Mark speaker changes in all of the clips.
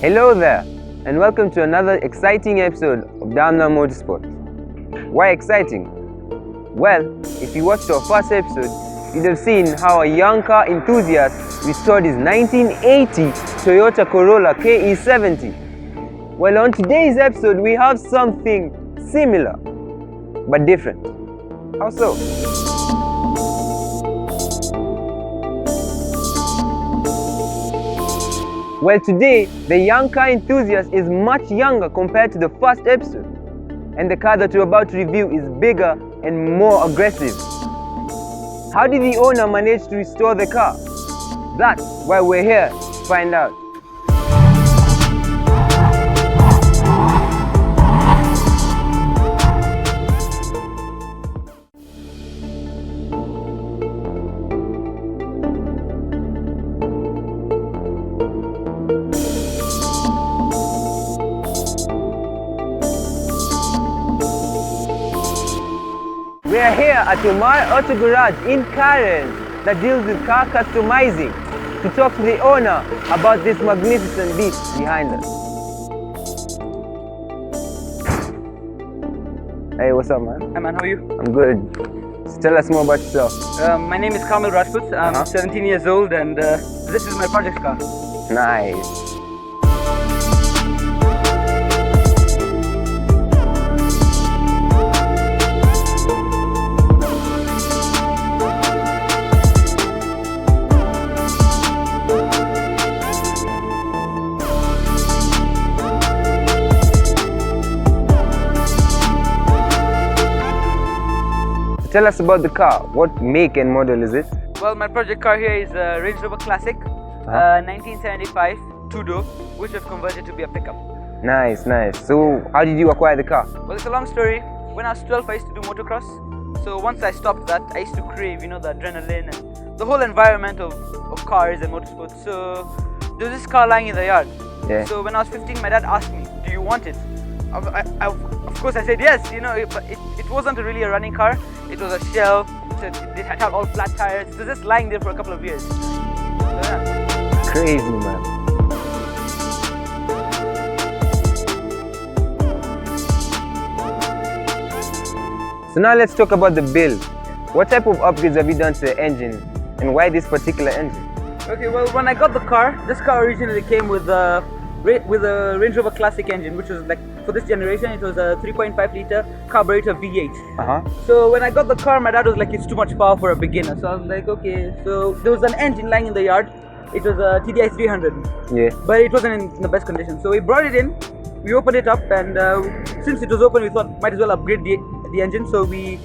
Speaker 1: Hello there, and welcome to another exciting episode of Daimlar Motorsports. Why exciting? Well, if you watched our first episode, you'd have seen how a young car enthusiast restored his 1980 Toyota Corolla KE70. Well, on today's episode, we have something similar, but different. How so? Well, today, the young car enthusiast is much younger compared to the first episode. And the car that we're about to review is bigger and more aggressive. How did the owner manage to restore the car? That's why we're here to find out. We are here at UMAR Auto Garage in Karen that deals with car customizing to talk to the owner about this magnificent beast behind us. Hey, what's up, man?
Speaker 2: Hi man, how are you?
Speaker 1: I'm good. So tell us more about yourself.
Speaker 2: My name is Kaamil Rajput. I'm 17 years old and this is my project car.
Speaker 1: Nice. Tell us about the car. What make and model is it?
Speaker 2: Well, my project car here is a Range Rover Classic, 1975 two-door, which I've converted to be a pickup.
Speaker 1: Nice, nice. So, how did you acquire the car?
Speaker 2: Well, it's a long story. When I was 12, I used to do motocross. So once I stopped that, I used to crave, the adrenaline and the whole environment of cars and motorsports. So there was this car lying in the yard.
Speaker 1: Yeah.
Speaker 2: So when I was 15, my dad asked me, "Do you want it?" Of course, I said yes. But it wasn't really a running car. It was a shell. So it had all flat tires. It was just lying there for a couple of years. So, yeah.
Speaker 1: Crazy, man. So now let's talk about the build. What type of upgrades have you done to the engine, and why this particular engine?
Speaker 2: Okay, well, when I got the car, this car originally came with a Range Rover Classic engine, which was like, for this generation, it was a 3.5 litre carburetor V8. So when I got the car, my dad was like, it's too much power for a beginner. So I was like, okay. So there was an engine lying in the yard. It was a TDI 300.
Speaker 1: Yeah.
Speaker 2: But it wasn't in the best condition. So we brought it in, we opened it up, and since it was open, we thought might as well upgrade the engine. So we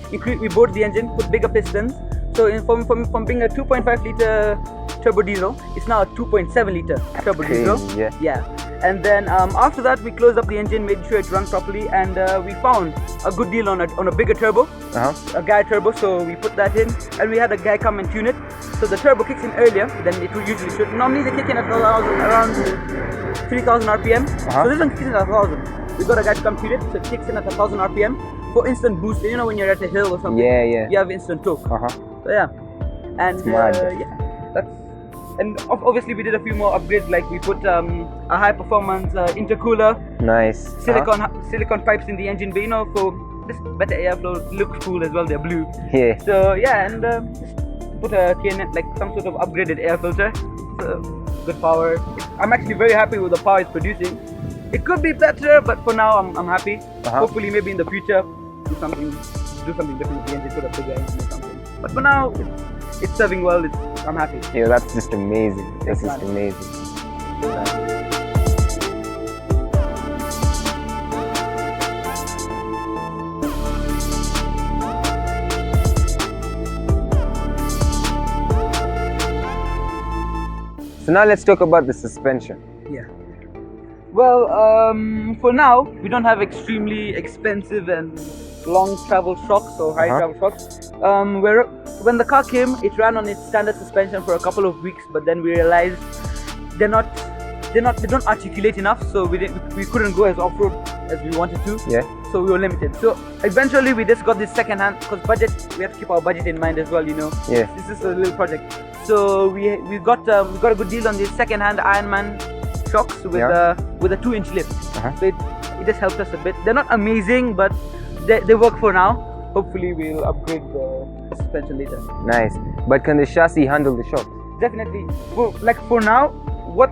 Speaker 2: bored the engine, put bigger pistons. So from being a 2.5 litre turbo diesel, it's now a 2.7 litre turbo diesel. Yeah. And then after that, we closed up the engine, made sure it ran properly, and we found a good deal on a bigger turbo, a guy turbo. So we put that in, and we had a guy come and tune it. So the turbo kicks in earlier than it usually should. Normally they kick in at around 3,000 RPM. So this one kicks in at 1,000. We got a guy to come tune it, so it kicks in at 1,000 RPM for instant boost. When you're at a hill or something, you have instant torque. So yeah, and and obviously we did a few more upgrades, like we put a high performance intercooler,
Speaker 1: nice,
Speaker 2: silicone pipes in the engine bay, for this better airflow. Looks cool as well, they're blue.
Speaker 1: Yeah.
Speaker 2: So yeah, and just put a KNet, like some sort of upgraded air filter. So good power. I'm actually very happy with the power it's producing. It could be better, but for now I'm happy. Hopefully maybe in the future do something different with the engine, put a bigger engine or something. But for now it's serving well. I'm happy.
Speaker 1: Yeah, that's just amazing. That's just amazing. So now let's talk about the suspension.
Speaker 2: Yeah. Well, for now we don't have extremely expensive and long travel shocks or high travel shocks. When the car came, it ran on its standard suspension for a couple of weeks, but then we realized they don't articulate enough, so we couldn't go as off-road as we wanted to.
Speaker 1: Yeah.
Speaker 2: So we were limited. So eventually we just got this second hand, because we have to keep our budget in mind as well,
Speaker 1: Yeah.
Speaker 2: This is a little project. So we got a good deal on this second hand Ironman shocks with a 2-inch lift. So it just helped us a bit. They're not amazing, but they work for now. Hopefully we'll upgrade the suspension later.
Speaker 1: Nice. But can the chassis handle the shocks?
Speaker 2: Definitely. Well, like for now, what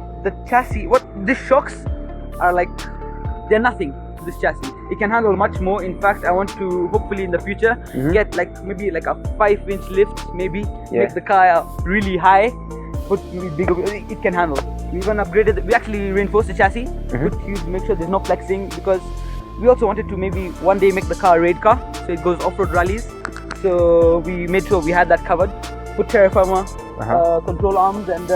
Speaker 2: these shocks are like, they're nothing to this chassis. It can handle much more. In fact, I want to hopefully in the future get like maybe like a 5-inch lift, maybe make the car really high, put maybe bigger. It can handle. We even upgraded. We actually reinforced the chassis, put huge, make sure there's no flexing, because we also wanted to maybe one day make the car a raid car, so it goes off-road rallies. So we made sure we had that covered. Put terra firma, control arms, and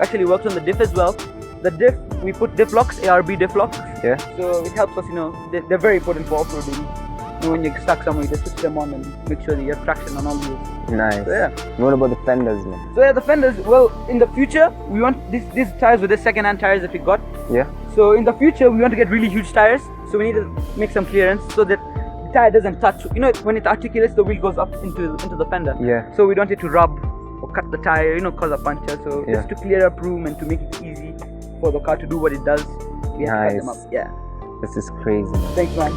Speaker 2: actually worked on the diff as well. The diff, we put diff locks, ARB diff locks.
Speaker 1: Yeah.
Speaker 2: So it helps us, they're very important for off-roading. When you're stuck somewhere, you just switch them on and make sure that you have traction on all wheels.
Speaker 1: Nice.
Speaker 2: So, yeah.
Speaker 1: What about the fenders, man?
Speaker 2: So the fenders, well, in the future, we want these tires with the second-hand tires that we got.
Speaker 1: Yeah.
Speaker 2: So in the future, we want to get really huge tires. So we need to make some clearance so that the tire doesn't touch. When it articulates, the wheel goes up into the fender.
Speaker 1: Yeah.
Speaker 2: So we don't need to rub or cut the tire, cause a puncture. So just to clear up room and to make it easy for the car to do what it does, we have to cut them up. Yeah.
Speaker 1: This is crazy, man.
Speaker 2: Thanks, man.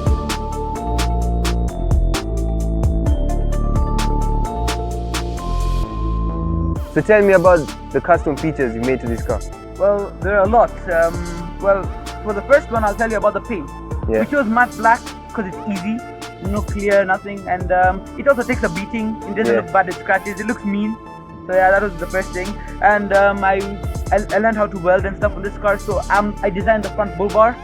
Speaker 1: So tell me about the custom features you made to this car.
Speaker 2: Well, there are a lot. Well, for the first one, I'll tell you about the paint. We chose matte black because it's easy, no clear, nothing, and it also takes a beating. It doesn't look bad, it scratches, it looks mean. So yeah, that was the first thing. And I learned how to weld and stuff on this car. So I designed the front bull bar.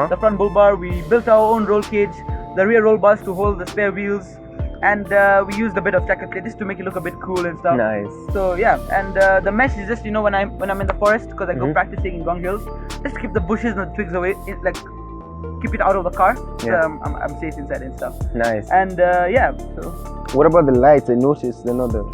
Speaker 2: The front bull bar, we built our own roll cage, the rear roll bars to hold the spare wheels, and we used a bit of checker plate just to make it look a bit cool and stuff.
Speaker 1: Nice.
Speaker 2: So yeah, and the mesh is just when I'm in the forest, because I go practicing in Gong Hills, just keep the bushes and the twigs away, keep it out of the car. So I'm safe inside and stuff.
Speaker 1: Nice.
Speaker 2: And so.
Speaker 1: What about the lights? I noticed they're not the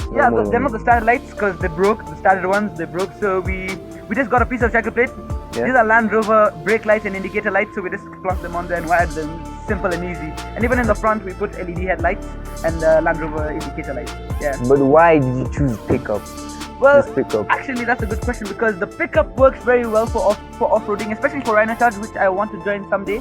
Speaker 2: they're not the standard lights because they broke. The standard ones they broke. So we just got a piece of checker plate. These are Land Rover brake lights and indicator lights. So we just plunked them on there and wired them. Simple and easy. And even in the front we put LED headlights and Land Rover indicator lights. Yeah.
Speaker 1: But why did you choose pickup?
Speaker 2: Well,
Speaker 1: pickup?
Speaker 2: Actually that's a good question, because the pickup works very well for off-roading, especially for Rhino Charge, which I want to join someday.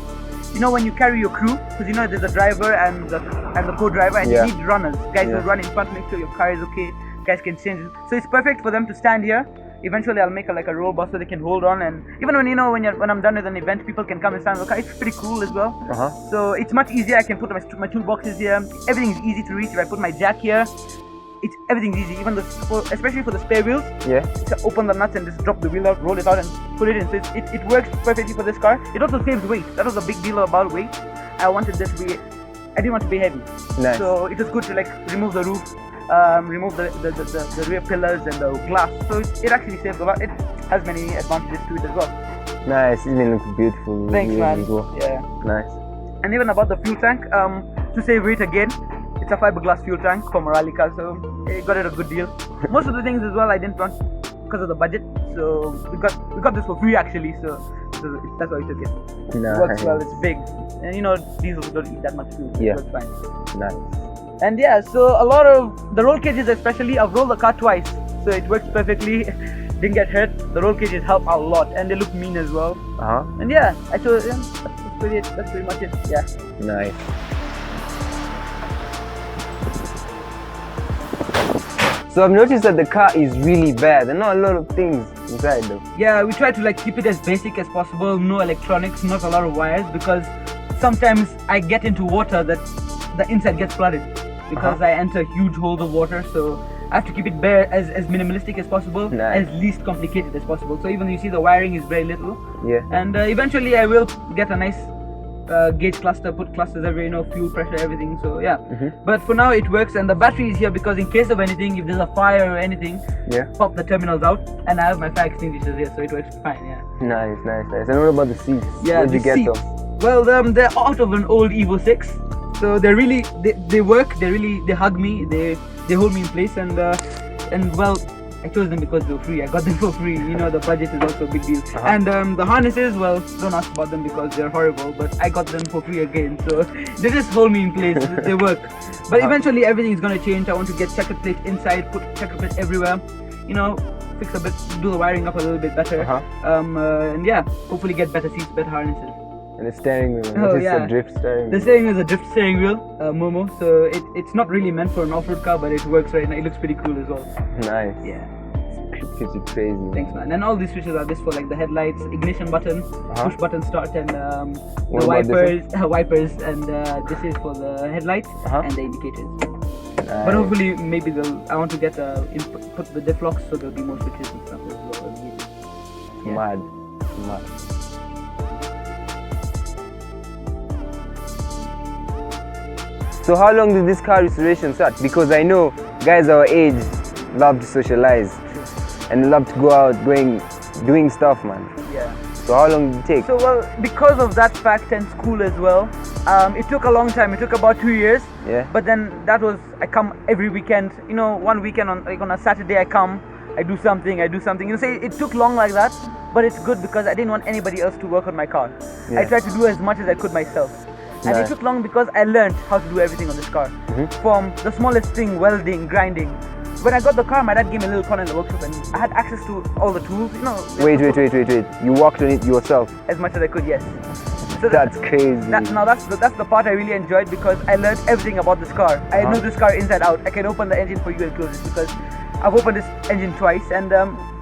Speaker 2: When you carry your crew, because there's a driver and the co-driver, and you need runners, guys who run in front, make sure your car is okay, guys can change it. So it's perfect for them to stand here. Eventually I'll make a roll bar so they can hold on, and even when I'm done with an event, people can come and stand in the car. It's pretty cool as well. So it's much easier. I can put my toolboxes here. Everything is easy to reach. If I put my jack here, everything's easy. Even especially for the spare wheels. To open the nuts and just drop the wheel out, roll it out, and put it in. So it works perfectly for this car. It also saves weight. That was a big deal about weight. I didn't want to be heavy.
Speaker 1: Nice.
Speaker 2: So it was good to remove the roof, remove the rear pillars and the glass. So it actually saves a lot. It has many advantages to it as well.
Speaker 1: Nice. It looks beautiful.
Speaker 2: Thanks, man.
Speaker 1: Well.
Speaker 2: Yeah.
Speaker 1: Nice.
Speaker 2: And even about the fuel tank, to save weight again, it's a fiberglass fuel tank from a rally car, so I got it a good deal. Most of the things as well I didn't want because of the budget, so we got this for free actually, so that's why we took it.
Speaker 1: Nice.
Speaker 2: It works well, it's big, and diesels don't eat that much fuel, so it works fine.
Speaker 1: Nice.
Speaker 2: And yeah, so a lot of the roll cages especially, I've rolled the car twice, so it works perfectly. Didn't get hurt. The roll cages help a lot, and they look mean as well. And yeah, actually that's pretty much it. Yeah.
Speaker 1: Nice. So I've noticed that the car is really bare. There are not a lot of things inside though.
Speaker 2: Yeah, we try to keep it as basic as possible. No electronics, not a lot of wires, because sometimes I get into water that the inside gets flooded because I enter huge holes of water. So I have to keep it bare, as minimalistic as possible, as least complicated as possible. So even you see the wiring is very little. And eventually I will get a nice gauge cluster, put clusters everywhere, fuel pressure, everything. So yeah, but for now it works, and the battery is here because in case of anything, if there's a fire or anything, pop the terminals out, and I have my fire extinguishers here, so it works fine.
Speaker 1: Nice. And what about the seats?
Speaker 2: Where'd you get them? Well, they're out of an old Evo 6, so they work. They hug me, they hold me in place, and well, I chose them because they were free. I got them for free. The budget is also a big deal. And the harnesses, well, don't ask about them because they're horrible, but I got them for free again. So they just hold me in place. They work. But eventually everything is going to change. I want to get checker plate inside, put checker plate everywhere. fix a bit, do the wiring up a little bit better. And yeah, hopefully get better seats, better harnesses.
Speaker 1: And the steering wheel, it is a drift steering wheel.
Speaker 2: The steering wheel is a drift steering wheel, Momo. So it's not really meant for an off-road car, but it works right now. It looks pretty cool as well.
Speaker 1: Nice.
Speaker 2: Yeah.
Speaker 1: It's pretty crazy.
Speaker 2: Thanks, man. And all these switches are just for like the headlights, ignition button, push button start, and the wipers, and this is for the headlights and the indicators. But hopefully, maybe I want to get put the diff locks, so there'll be more switches and stuff as well.
Speaker 1: Mad. So how long did this car restoration start? Because I know guys our age love to socialize and love to go out doing stuff, man.
Speaker 2: Yeah.
Speaker 1: So how long did it take?
Speaker 2: So well, because of that fact and school as well, it took a long time. It took about 2 years.
Speaker 1: Yeah.
Speaker 2: But then that was, I come every weekend. You know, one weekend on a Saturday I come, I do something. You know, say it took long like that, but it's good because I didn't want anybody else to work on my car.
Speaker 1: Yeah.
Speaker 2: I tried to do as much as I could myself. And it took long because I learned how to do everything on this car. From the smallest thing, welding, grinding. When I got the car, my dad gave me a little corner in the workshop and I had access to all the tools, you know.
Speaker 1: Wait. You worked on it yourself?
Speaker 2: As much as I could, yes. So
Speaker 1: that's crazy.
Speaker 2: That's the part I really enjoyed because I learned everything about this car. I know this car inside out. I can open the engine for you and close it because I've opened this engine twice, and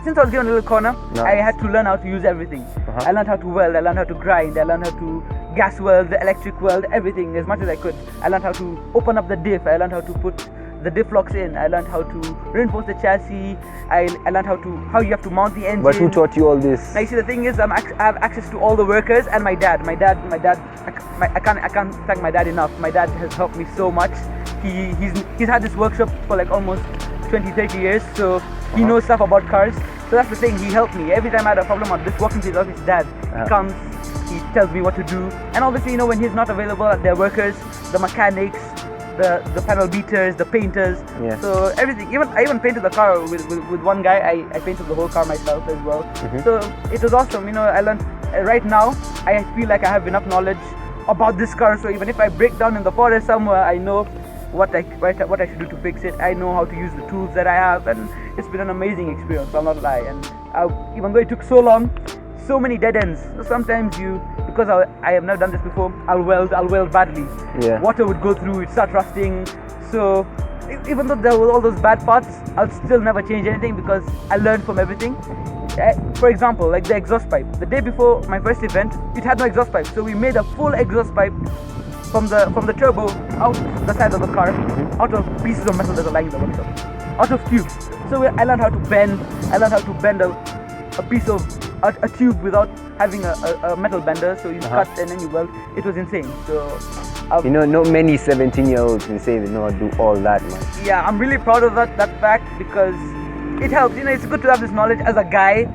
Speaker 2: since I was given a little corner, I had to learn how to use everything. I learned how to weld, I learned how to grind, I learned how to gas weld, the electric weld, everything as much as I could. I learned how to open up the diff, I learned how to put the diff locks in, I learned how to reinforce the chassis, I learned how you have to mount the engine.
Speaker 1: But who taught you all this?
Speaker 2: Now you see, the thing is, I have access to all the workers and my dad. I can't thank my dad enough. My dad has helped me so much. He's had this workshop for like almost 20-30 years, so he knows stuff about cars. So that's the thing, he helped me. Every time I had a problem, I'd just walk into his office, dad, he comes, he tells me what to do. And obviously, you know, when he's not available, there are workers, the mechanics, the panel beaters, the painters, so everything. I even painted the car with one guy. I painted the whole car myself as well. So it was awesome. You know, I learned. Right now, I feel like I have enough knowledge about this car. So even if I break down in the forest somewhere, I know what I should do to fix it. I know how to use the tools that I have, and it's been an amazing experience. I'll not lie. And even though it took so long, so many dead ends. So sometimes because I have never done this before, I'll weld badly. Water would go through, it'd start rusting. So even though there were all those bad parts, I'll still never change anything because I learned from everything. For example, like the exhaust pipe. The day before my first event, it had no exhaust pipe. So we made a full exhaust pipe from the turbo out the side of the car, out of pieces of metal that are lying in the workshop, out of tubes. So I learned how to bend. I learned how to bend a piece of a tube without having a metal bender. So you cut and then you weld. It was insane. So
Speaker 1: you know, not many 17-year-olds can say they know how to do all that, man.
Speaker 2: Yeah, I'm really proud of that fact because it helps. You know, it's good to have this knowledge as a guy,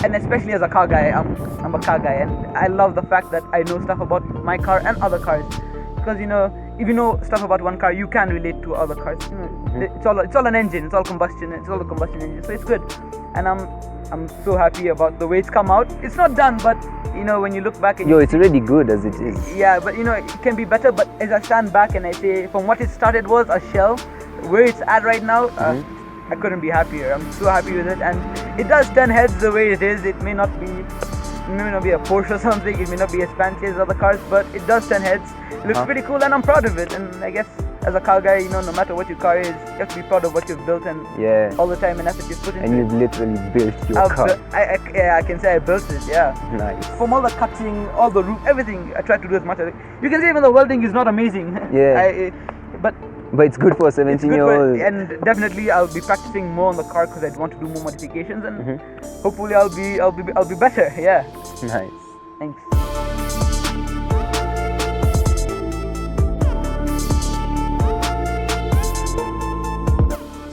Speaker 2: and especially as a car guy. I'm a car guy, and I love the fact that I know stuff about my car and other cars. Because you know, if you know stuff about one car, you can relate to other cars. You know, it's all an engine. It's all combustion. It's all a combustion engine. So it's good, and I'm so happy about the way it's come out. It's not done, but you know, when you look back,
Speaker 1: it's already good as it is.
Speaker 2: Yeah, but you know, it can be better. But as I stand back and I say, from what it started was a shell, where it's at right now, I couldn't be happier. I'm so happy with it, and it does turn heads the way it is. It may not be a Porsche or something. It may not be as fancy as other cars, but it does turn heads. It looks pretty cool, and I'm proud of it. And I guess as a car guy, you know, no matter what your car is, you have to be proud of what you've built and all the time and effort you've put into it.
Speaker 1: And you've literally built your car.
Speaker 2: I can say I built it, yeah.
Speaker 1: Nice.
Speaker 2: From all the cutting, all the roof, everything, I tried to do as much as you can see. Even the welding is not amazing.
Speaker 1: But it's good for a 17-year-old.
Speaker 2: And definitely I'll be practicing more on the car because I want to do more modifications, and hopefully I'll be better. Yeah.
Speaker 1: Nice.
Speaker 2: Thanks.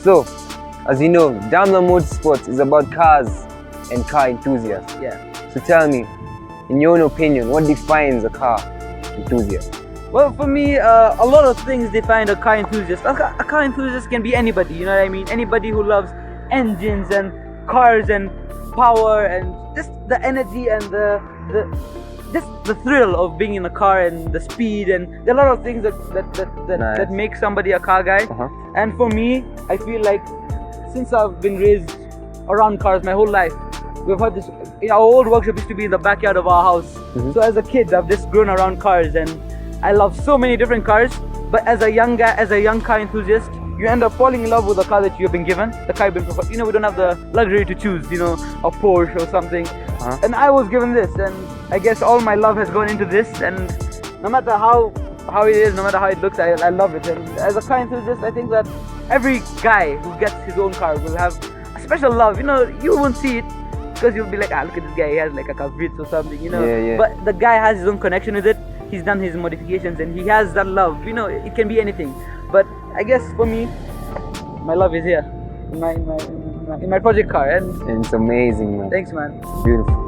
Speaker 1: So, as you know, Daimlar Motorsports is about cars and car enthusiasts.
Speaker 2: Yeah.
Speaker 1: So tell me, in your own opinion, what defines a car enthusiast?
Speaker 2: Well, for me, a lot of things define a car enthusiast. A car enthusiast can be anybody, you know what I mean? Anybody who loves engines and cars and power and just the energy and the thrill of being in a car and the speed, and there are a lot of things that make somebody a car guy. And for me, I feel like since I've been raised around cars my whole life. We've had this. Our old workshop used to be in the backyard of our house. So as a kid, I've just grown around cars, and I love so many different cars. But as a young guy, as a young car enthusiast, you end up falling in love with the car that you've been given, the car you've been provided. You know, we don't have the luxury to choose, you know, a Porsche or something. And I was given this, and I guess all my love has gone into this. And no matter how it is, no matter how it looks, I love it. And as a car enthusiast, I think that every guy who gets his own car will have a special love. You know, you won't see it because you'll be like, look at this guy, he has like a Kavitz or something, you know. But the guy has his own connection with it. He's done his modifications, and he has that love. You know, it can be anything. But I guess for me, my love is here in my project car, and
Speaker 1: it's amazing, man.
Speaker 2: Thanks, man.
Speaker 1: Beautiful.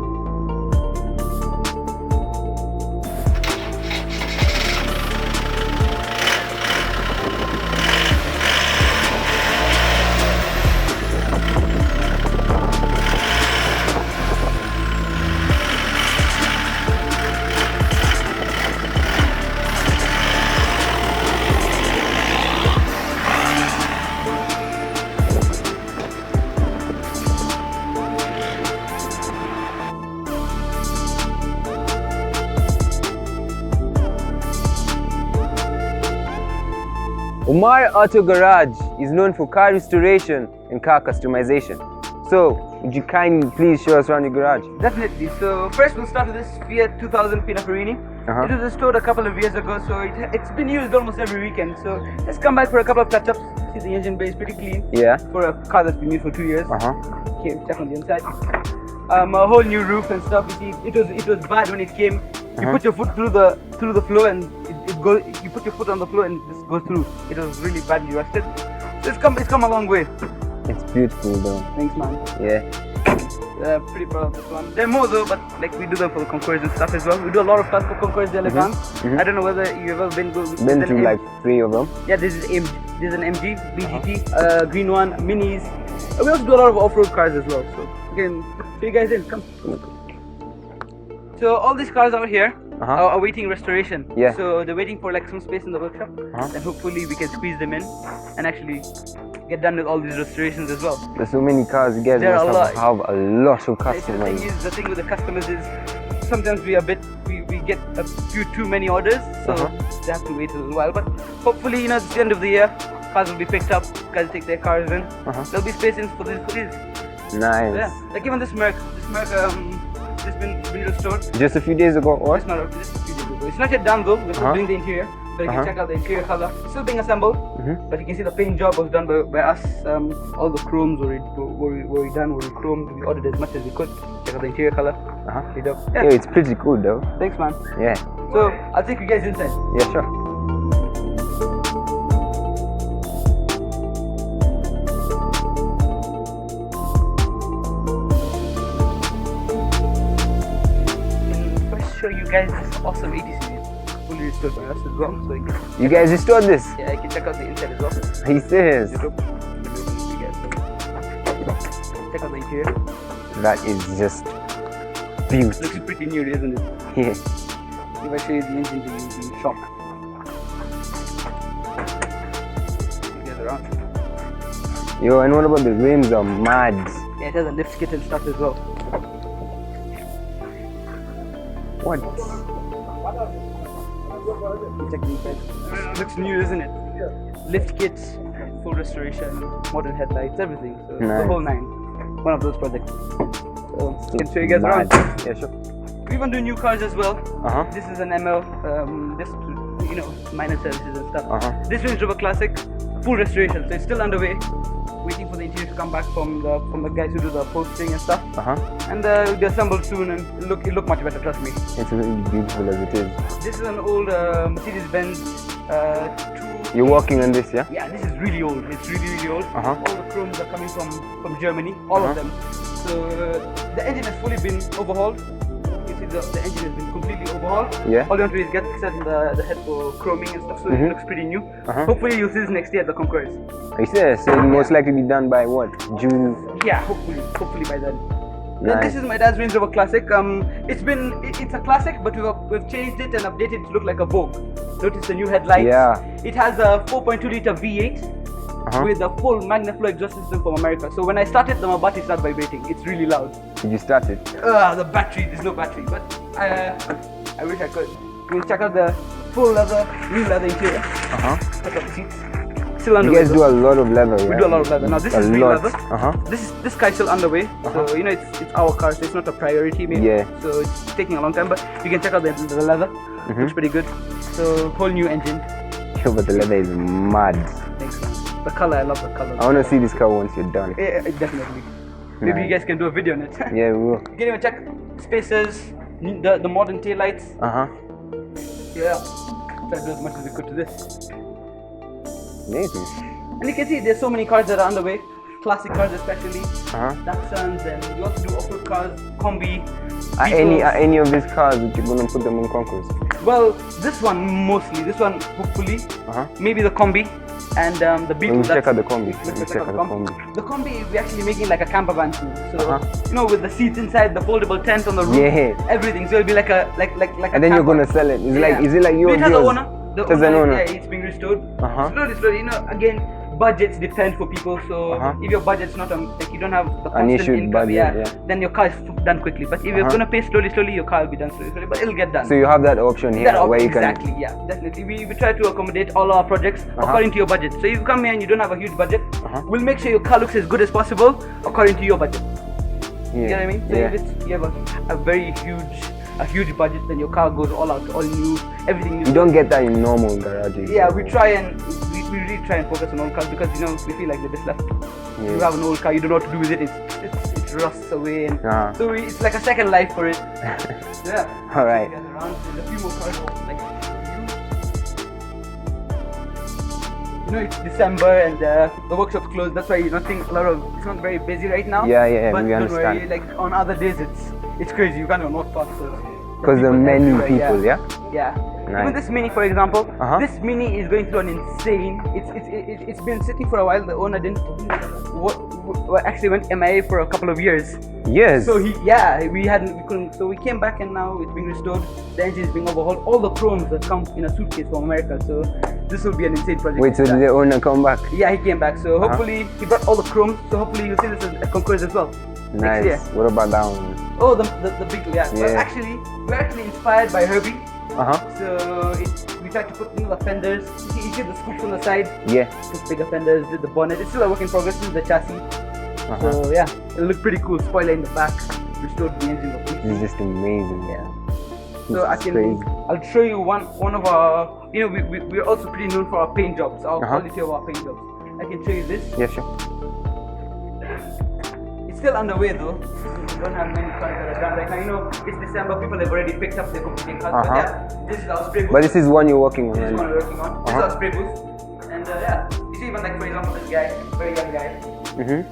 Speaker 1: UMAR Auto Garage is known for car restoration and car customization. So, would you kindly please show us around your garage?
Speaker 2: Definitely. So first we'll start with this Fiat 2000 Pininfarina. It was restored a couple of years ago, so it's been used almost every weekend. So let's come back for a couple of touch-ups. See, the engine bay is pretty clean.
Speaker 1: Yeah.
Speaker 2: For a car that's been used for 2 years. Okay, check on the inside. A whole new roof and stuff. You see, it was bad when it came. You put your foot through the floor, and it goes. You put your foot on the floor and it just goes through. It was really badly rusted. So it's come a long way.
Speaker 1: It's beautiful though.
Speaker 2: Thanks, man.
Speaker 1: Yeah.
Speaker 2: Pretty proud of this one. There are more though, but like we do them for the Concours and stuff as well. We do a lot of stuff for Concours d'Elegance. I don't know whether you've ever been
Speaker 1: to like 3 of them.
Speaker 2: Yeah, this is an MG, BGT, green one, minis. We also do a lot of off-road cars as well. So again, show you guys in. Come. So all these cars out here are awaiting restoration.
Speaker 1: Yeah.
Speaker 2: So they're waiting for like some space in the workshop, and hopefully we can squeeze them in and actually get done with all these restorations as well.
Speaker 1: There's so many cars, you guys must have a lot of customers.
Speaker 2: The thing with the customers is sometimes we get a few too many orders, so they have to wait a little while. But hopefully, you know, it's the end of the year, cars will be picked up, guys take their cars in. There'll be space in for these.
Speaker 1: Nice.
Speaker 2: Yeah, like even this Merc, it's been restored.
Speaker 1: Just a few days ago, or?
Speaker 2: It's not just a few days ago. It's not yet done though. We're still doing the interior. But you can check out the interior color. It's still being assembled. But you can see the paint job was done by us. All the chromes were done, were chromed. We ordered as much as we could. Check out the interior color.
Speaker 1: Yeah, it's pretty cool though.
Speaker 2: Thanks, man.
Speaker 1: Yeah.
Speaker 2: So I'll take you guys inside.
Speaker 1: Yeah, sure.
Speaker 2: Show you guys this awesome 80 series, fully restored by us as well. So
Speaker 1: you guys restored this?
Speaker 2: Yeah, you can check out the inside as well.
Speaker 1: Are you serious?
Speaker 2: Check out the interior.
Speaker 1: That is just beautiful.
Speaker 2: Looks pretty new, isn't it?
Speaker 1: Yeah.
Speaker 2: If I show you the engine, you'll be shocked. You guys around.
Speaker 1: Yo, and what about the rims are mad?
Speaker 2: Yeah, it has a lift kit and stuff as well.
Speaker 1: What?
Speaker 2: Check the inside. Looks new, isn't it? Lift kits, full restoration, modern headlights, everything. So the whole nine. One of those projects. So I can show you guys around.
Speaker 1: Yeah, sure.
Speaker 2: We even do new cars as well. This is an ML, just to, you know, minor services and stuff. This Range Rover Classic, full restoration. So it's still underway. Waiting for the interior to come back from the guys who do the upholstering and stuff. And they'll be assembled soon, and it'll look much better, trust me.
Speaker 1: It's really beautiful as it is.
Speaker 2: This is an old Mercedes-Benz 2.
Speaker 1: You're working on this, yeah?
Speaker 2: Yeah, this is really old. It's really old. All the chromes are coming from Germany, all of them. So the engine has fully been overhauled. You see the engine has been completely overhauled.
Speaker 1: Yeah.
Speaker 2: All you want to do is get set the head for chroming and stuff, so it looks pretty new. Hopefully you'll see this next year at the Concours.
Speaker 1: Are you serious? So it'll most likely be done by what? June?
Speaker 2: Yeah, hopefully by then. Then this is my dad's Range Rover Classic. It's a classic, but we've changed it and updated it to look like a Vogue. Notice the new headlights.
Speaker 1: Yeah.
Speaker 2: It has a 4.2 liter V8. with a full magnet flow exhaust system from America. So when I start it, the Mabati starts vibrating. It's really loud.
Speaker 1: Did you start it?
Speaker 2: The battery, there's no battery, but I wish I could. You can check out the full leather, new leather interior. Check out the seats. Still underway.
Speaker 1: You guys do a lot of leather, yeah?
Speaker 2: We do a lot of leather. Now this is real leather. This car is still underway. So you know it's our car, so it's not a priority maybe.
Speaker 1: Yeah.
Speaker 2: So it's taking a long time, but you can check out the leather. Looks pretty good. So whole new engine.
Speaker 1: Yeah, but the leather is mad.
Speaker 2: Thanks, man. The color, I love the color.
Speaker 1: I want to see this car once you're done.
Speaker 2: Yeah, definitely. Maybe you guys can do a video on it.
Speaker 1: Yeah, we will.
Speaker 2: You can even check spacers, the modern taillights. Yeah. Try to do as much as we could to this.
Speaker 1: Amazing.
Speaker 2: And you can see there's so many cars that are underway. Classic cars especially. Datsuns, and you also do off-road cars, combi.
Speaker 1: Are any of these cars that you're gonna put them on concourse?
Speaker 2: Well, this one mostly. This one hopefully. Maybe the combi and the Beetle.
Speaker 1: Let me check out the combi.
Speaker 2: The combi we're actually making like a camper van too. So you know, with the seats inside, the foldable tent on the roof, everything. So it'll be like a
Speaker 1: And then you're gonna sell it. It's like, is it like yours?
Speaker 2: It has a owner. The owner,
Speaker 1: yeah,
Speaker 2: it's being restored. Slowly, you know, again, budgets depend for people. So if your budget's not like you don't have the constant income, then your car is done quickly. But if you're gonna pay slowly, your car will be done slowly, but it'll get done.
Speaker 1: So you have that option here where you can.
Speaker 2: Exactly, yeah, definitely. We try to accommodate all our projects according to your budget. So if you come here and you don't have a huge budget, we'll make sure your car looks as good as possible according to your budget. You know what I mean? So if you have a very huge budget, then your car goes all out, all new, everything new.
Speaker 1: You don't get that in normal garages.
Speaker 2: Yeah, we really try and focus on old cars because you know we feel like they're just left. You have an old car, you don't know what to do with it. It rusts away, and so it's like a second life for it.
Speaker 1: All right.
Speaker 2: There's a few more cars. Like, you know, it's December and the workshop's closed. That's why you're not seeing it's not very busy right now.
Speaker 1: Yeah,
Speaker 2: but
Speaker 1: we
Speaker 2: don't
Speaker 1: understand.
Speaker 2: worry, like on other days it's crazy. You can't know what parts.
Speaker 1: Because there are many people, yeah?
Speaker 2: Yeah.
Speaker 1: Nice.
Speaker 2: Even this Mini, for example, this Mini is going through an insane. It's been sitting for a while. The owner actually went MIA for a couple of years.
Speaker 1: Yes.
Speaker 2: So we couldn't. So we came back and now it's being restored. The engine is being overhauled. All the chromes that come in a suitcase from America. So this will be an insane project.
Speaker 1: Wait, so did the owner come back?
Speaker 2: Yeah, he came back. So hopefully he brought all the chromes. So hopefully you'll see this at Concours as well.
Speaker 1: Nice. What about that one?
Speaker 2: Oh, the Beetle, yeah. Well, actually, we're actually inspired by Herbie. So we tried to put the fenders. You see the scoops on the side. Yeah. Put bigger fenders, did the bonnet. It's still a work in progress. This is the chassis. So yeah, it'll look pretty cool. Spoiler in the back. Restored the engine.
Speaker 1: It's just amazing.
Speaker 2: Yeah. So I'll show you one of our. You know, we're also pretty known for our paint jobs. Our quality of our paint jobs. I can show you this.
Speaker 1: Yeah, sure.
Speaker 2: It's still underway though. We don't have many cars that are done right now. You know, it's December, people have already picked up their competing cars. But yeah, this is our spray booth.
Speaker 1: But this is one you're working on.
Speaker 2: This is one we're working on. This is our spray booth. And you see even like for example this guy, very young guy,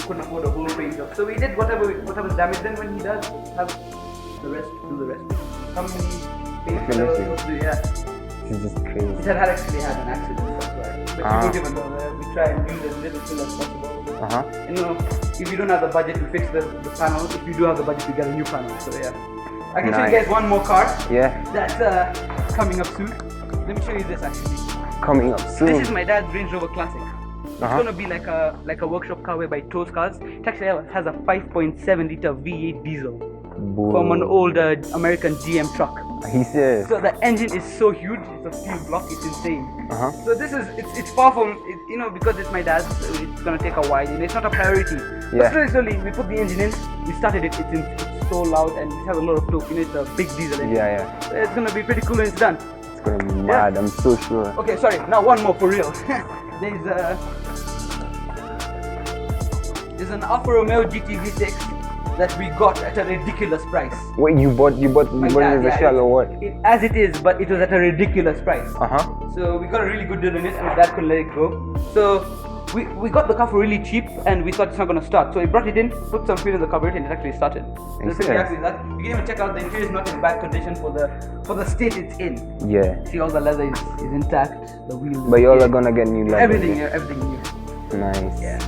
Speaker 2: couldn't afford a whole paint job. So we did whatever's damaged. Then when he does have the rest, do the rest. How many paint fillers do you have?
Speaker 1: This is just crazy.
Speaker 2: It had actually had an accident, that's why. But we don't even know. We try and use as little fill as possible. And you know, if you don't have the budget to fix the panel, if you do have the budget to get a new panel. So yeah. I can show you guys one more car. Yeah. That's coming up soon. Let me show you this actually.
Speaker 1: Coming up soon.
Speaker 2: This is my dad's Range Rover Classic. It's gonna be like a workshop car whereby it tows cars. It actually has a 5.7 liter V8 diesel from an old American GM truck.
Speaker 1: He says.
Speaker 2: So the engine is so huge. It's a steel block. It's insane. So this is it's far from you know, because it's my dad's. So it's gonna take a while. You know, it's not a priority. But slowly we put the engine in. We started it. It's so loud and it has a lot of torque. You know, it's a big diesel engine. So it's gonna be pretty cool when it's done.
Speaker 1: It's gonna be mad. I'm so sure.
Speaker 2: Okay, sorry. Now one more for real. There's an Alfa Romeo GT V6 that we got at a ridiculous price.
Speaker 1: Wait, you bought it as a shell or what?
Speaker 2: As it is, but it was at a ridiculous price. So we got a really good deal on it, and my dad couldn't let it go. So we got the car for really cheap, and we thought it's not gonna start. So we brought it in, put some fuel in the carburetor, and it actually started. So exactly that. You can even check out the interior is not in bad condition for the state it's in. Yeah. See, all the leather is intact. The wheels.
Speaker 1: But you all are gonna get new leather.
Speaker 2: Everything new. Nice. Yeah.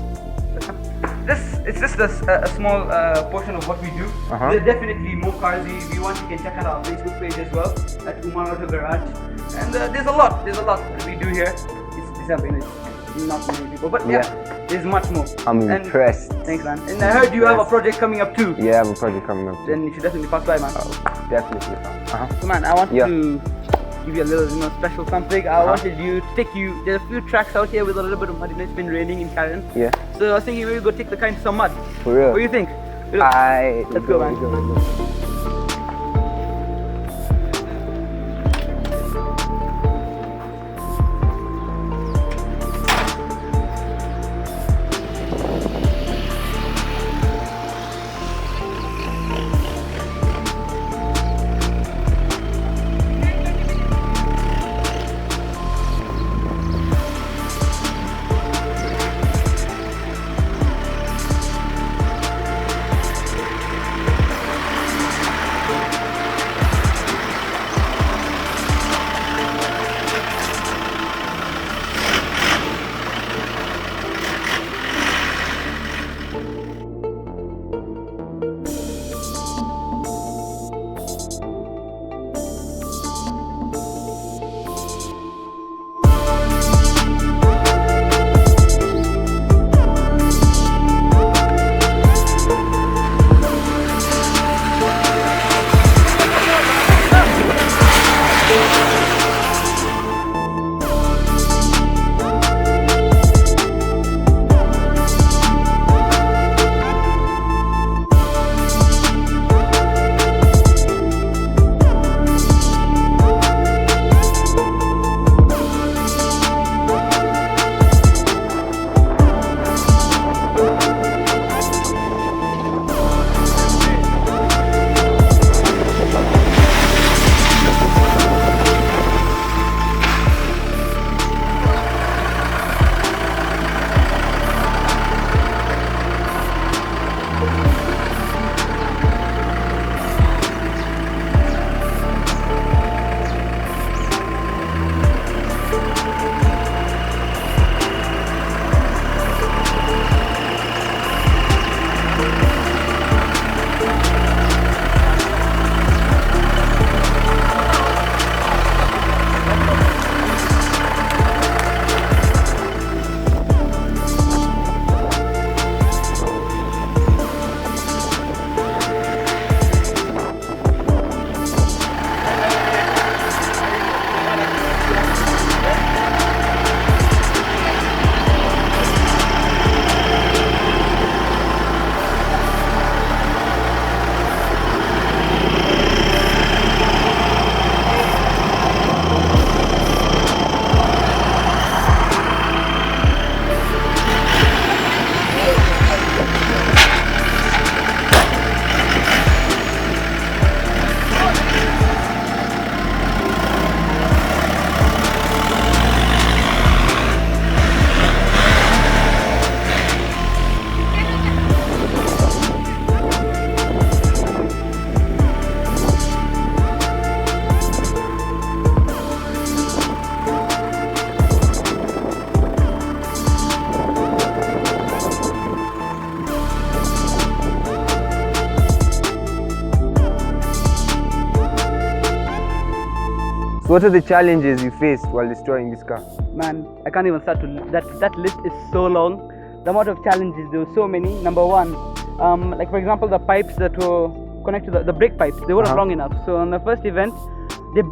Speaker 2: It's just a small portion of what we do. There are definitely more cars. If you want, you can check out our Facebook page as well at UMAR Auto Garage. And there's a lot that we do here. It's December. not many people, but yeah, there's much more.
Speaker 1: I'm impressed.
Speaker 2: Thanks, man. And I heard you have a project coming up too.
Speaker 1: Yeah, I have a project coming up too.
Speaker 2: Then you should definitely pass by, man.
Speaker 1: Definitely.
Speaker 2: So, man, I want to give you a little, special something. I wanted you to take you. There's a few tracks out here with a little bit of mud. It's been raining in Karen.
Speaker 1: Yeah.
Speaker 2: So I was thinking maybe go take the kind to some mud.
Speaker 1: For real?
Speaker 2: What do you think?
Speaker 1: Let's
Speaker 2: go, man.
Speaker 1: Go. What are the challenges you faced while destroying this car?
Speaker 2: Man, I can't even start to. That list is so long. The amount of challenges, there were so many. Number one, like for example, the pipes that were connected to the brake pipes, they weren't long enough. So on the first event,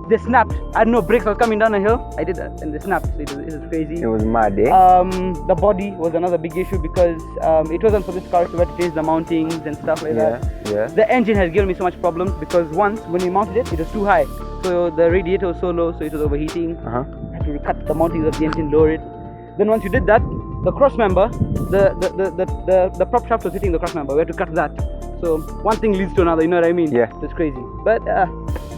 Speaker 2: they snapped. I don't know, brakes was coming down a hill. I did that and they snapped. So it was crazy.
Speaker 1: It was mad, eh?
Speaker 2: The body was another big issue because it wasn't for this car, so we had to change the mountings and stuff like that.
Speaker 1: Yeah.
Speaker 2: The engine has given me so much problems because once when we mounted it, it was too high. So the radiator was so low, so it was overheating. I had to cut the mountings of the engine, lower it. Then once you did that, the cross member, the prop shaft was hitting the cross member. We had to cut that. So one thing leads to another, you know what I mean?
Speaker 1: Yeah.
Speaker 2: It's crazy. But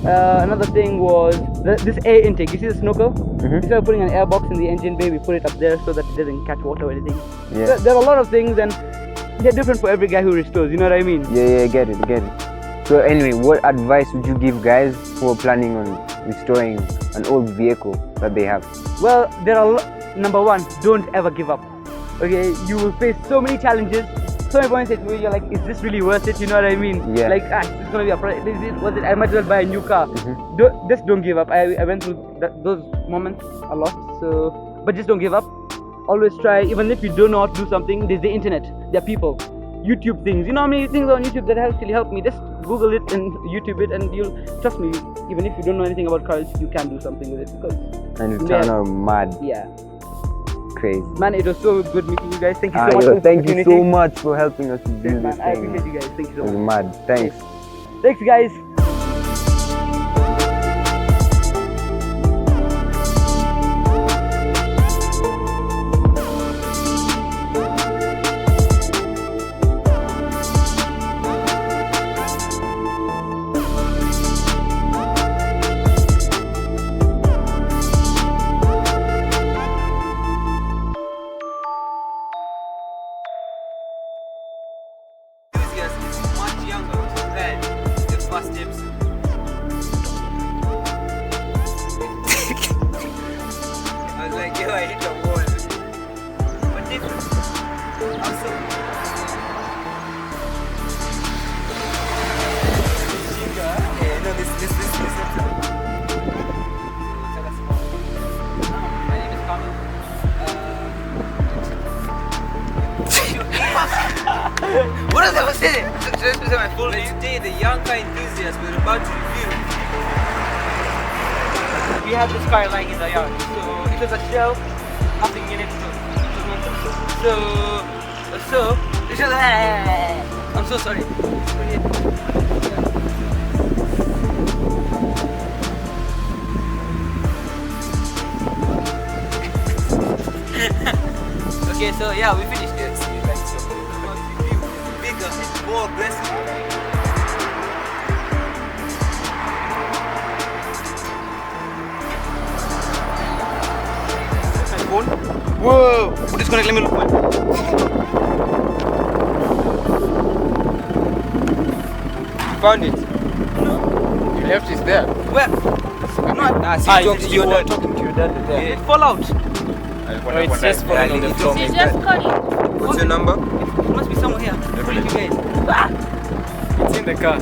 Speaker 2: another thing was this air intake. You see the snorkel? Instead of putting an air box in the engine bay, we put it up there so that it doesn't catch water or anything.
Speaker 1: Yeah.
Speaker 2: There are a lot of things and they're different for every guy who restores, you know what I mean?
Speaker 1: Yeah, get it. So anyway, what advice would you give guys who are planning on restoring an old vehicle that they have?
Speaker 2: Well, there are number one, don't ever give up. Okay, you will face so many challenges, so many points where you're like, is this really worth it? You know what I mean?
Speaker 1: Yeah.
Speaker 2: Like, it's gonna be a price. Was it? I might as well buy a new car. Just don't give up. I went through those moments a lot. So, but just don't give up. always try, even if you don't know how to do something, there's the internet, there are people, YouTube things. You know how many things on YouTube that actually help me? Just Google it and YouTube it, and you'll trust me. Even if you don't know anything about cars, you can do something with it.
Speaker 1: And you turn out mad.
Speaker 2: Yeah.
Speaker 1: Crazy.
Speaker 2: Man, it was so good meeting you guys. Thank you so much.
Speaker 1: Thank you so much for helping us to do
Speaker 2: Yes,
Speaker 1: this
Speaker 2: man, I
Speaker 1: thing.
Speaker 2: appreciate you guys. Thank you so
Speaker 1: It was
Speaker 2: much.
Speaker 1: mad. Thanks.
Speaker 2: Thanks, guys.
Speaker 1: Is much younger than the first episode. I was like, yo, I hit the wall. But different. Also, yeah, no, this episode. Tell us about it. My name is Kaamil. What is that? What's in it? Should I say my full name? Today, the young car enthusiast we're about to review.
Speaker 2: We had this car lying in the yard, so it was a shell, nothing in it. So it was. I'm so sorry.
Speaker 1: Okay, so yeah, we finished it. Bigger and more aggressive.
Speaker 2: Phone. Whoa! Disconnect. Let me look.
Speaker 1: Found it.
Speaker 3: You left it there.
Speaker 2: Where?
Speaker 1: Nah, see, you were
Speaker 3: talking to your dad there.
Speaker 2: It fall out.
Speaker 3: No, it's just falling on the floor.
Speaker 4: She's just calling.
Speaker 1: What's your number?
Speaker 2: It must be somewhere here. I'll call you guys.
Speaker 3: It's in the car.